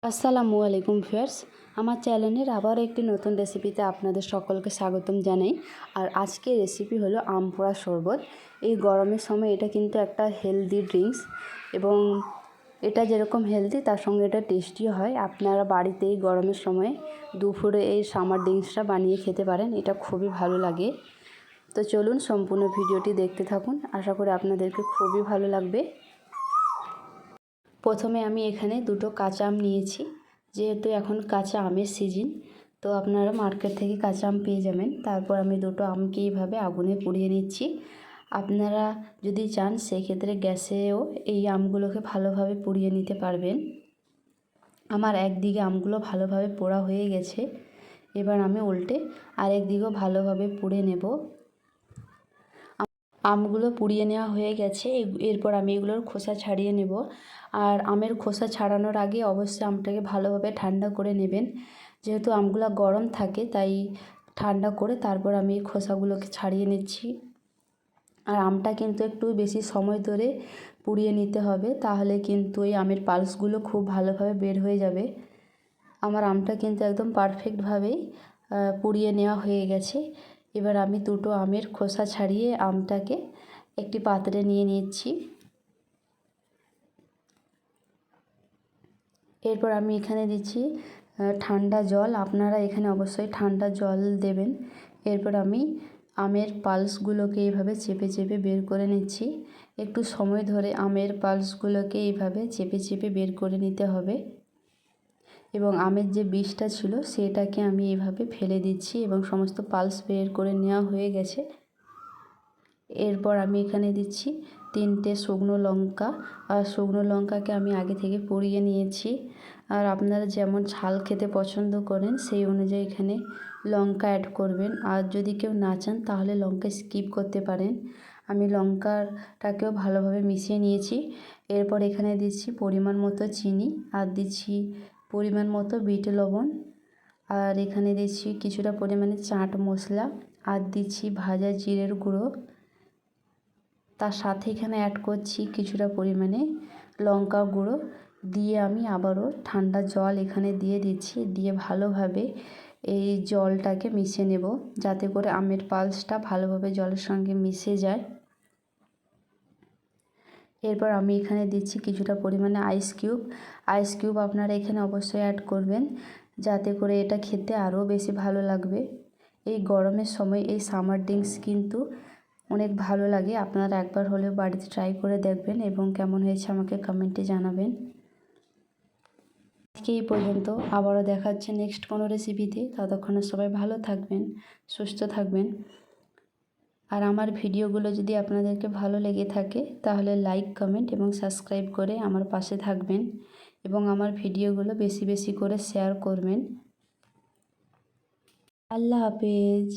আসসালামু আলাইকুম ভিউয়ার্স, আমার চ্যানেলের আবার একটি নতুন রেসিপিতে আপনাদের সকলকে স্বাগতম জানাই। আর আজকের রেসিপি হলো আম পোড়া শরবত। এই গরমের সময় এটা কিন্তু একটা হেলদি ড্রিঙ্কস এবং এটা যেরকম হেলদি তার সঙ্গে এটা টেস্টিও হয়। আপনারা বাড়িতে এই গরমের সময় দুপুরে এই সামার ড্রিঙ্কসটা বানিয়ে খেতে পারেন, এটা খুবই ভালো লাগে। তো চলুন সম্পূর্ণ ভিডিওটি দেখতে থাকুন, আশা করি আপনাদেরকে খুবই ভালো লাগবে। প্রথমে আমি এখানে দুটো কাঁচা আম নিয়েছি, যেহেতু এখন কাঁচা আমের সিজন, তো আপনারা মার্কেট থেকে কাঁচা আম পেয়ে যাবেন। তারপর আমি দুটো আমকে এইভাবে আগুনে পুড়িয়ে নিচ্ছি। আপনারা যদি চান সেক্ষেত্রে গ্যাসেও এই আমগুলোকে ভালোভাবে পুড়িয়ে নিতে পারবেন। আমার একদিকে আমগুলো ভালোভাবে পোড়া হয়ে গেছে, এবার আমি উল্টে আরেক দিকেও ভালোভাবে পুড়ে নেব। আমগুলো পুড়িয়ে নেওয়া হয়ে গেছে, এরপর আমি এগুলোর খোসা ছাড়িয়ে নেব। আর আমের খোসা ছাড়ানোর আগে অবশ্যই আমটাকে ভালোভাবে ঠান্ডা করে নেবেন, যেহেতু আমগুলো গরম থাকে তাই ঠান্ডা করে তারপর আমি এই খোসাগুলোকে ছাড়িয়ে নিচ্ছি। আর আমটা কিন্তু একটু বেশি সময় ধরে পুড়িয়ে নিতে হবে, তাহলে কিন্তু এই আমের পালসগুলো খুব ভালোভাবে বের হয়ে যাবে। আমার আমটা কিন্তু একদম পারফেক্টভাবেই পুড়িয়ে নেওয়া হয়ে গেছে। এবার আমি দুটো আমের খোসা ছাড়িয়ে আমটাকে একটি পাত্রে নিয়ে নিচ্ছি। এরপর আমি এখানে দিচ্ছি ঠান্ডা জল। আপনারা এখানে অবশ্যই ঠান্ডা জল দেবেন। এরপর আমি আমের পালসগুলোকে এইভাবে চেপে চেপে বের করে নিচ্ছি। একটু সময় ধরে আমের পালসগুলোকে এইভাবে চেপে চেপে বের করে নিতে হবে এবং আমের যে বীজটা ছিল সেটাকে আমি এইভাবে ফেলে দিচ্ছি এবং সমস্ত পালস বের করে নেওয়া হয়ে গেছে। এরপর আমি এখানে দিচ্ছি 3টে শুকনো লঙ্কা। আর শুকনো লঙ্কাকে আমি আগে থেকে পুড়িয়ে নিয়েছি। আর আপনারা যেমন ঝাল খেতে পছন্দ করেন সেই অনুযায়ী এখানে লঙ্কা অ্যাড করবেন। আর যদি কেউ না চান তাহলে লঙ্কা স্কিপ করতে পারেন। আমি লঙ্কাটাকেও ভালোভাবে মিশিয়ে নিয়েছি। এরপর এখানে দিচ্ছি পরিমাণ মতো চিনি, আর দিচ্ছি পরিমাণ মতো বিট লবণ, আর এখানে দিচ্ছি কিছুটা পরিমাণে চাট মশলা, আর দিচ্ছি ভাজা জিরের গুঁড়ো। তার সাথে এখানে অ্যাড করছি কিছুটা পরিমাণে লঙ্কা গুঁড়ো। দিয়ে আমি আবারও ঠান্ডা জল এখানে দিয়ে দিচ্ছি, দিয়ে ভালোভাবে এই জলটাকে মিশিয়ে নেব, যাতে করে আমের পালসটা ভালোভাবে জলের সঙ্গে মিশে যায়। এরপর আমি এখানে দিচ্ছি কিছুটা পরিমাণে আইস কিউব আপনারা এখানে অবশ্যই অ্যাড করবেন, যাতে করে এটা খেতে আরও বেশি ভালো লাগবে। এই গরমের সময় এই সামার ড্রিঙ্কস কিন্তু অনেক ভালো লাগে। আপনারা একবার হলেও বাড়িতে ট্রাই করে দেখবেন এবং কেমন হয়েছে আমাকে কমেন্টে জানাবেন। আজকে এই পর্যন্ত, আবারও দেখা হচ্ছে নেক্সট কোনো রেসিপিতে। ততক্ষণে সবাই ভালো থাকবেন, সুস্থ থাকবেন। আর আমার ভিডিওগুলো যদি আপনাদেরকে ভালো লেগে থাকে তাহলে লাইক, কমেন্ট এবং সাবস্ক্রাইব করে আমার পাশে থাকবেন এবং আমার ভিডিওগুলো বেশি বেশি করে শেয়ার করবেন। আল্লাহ হাফেজ।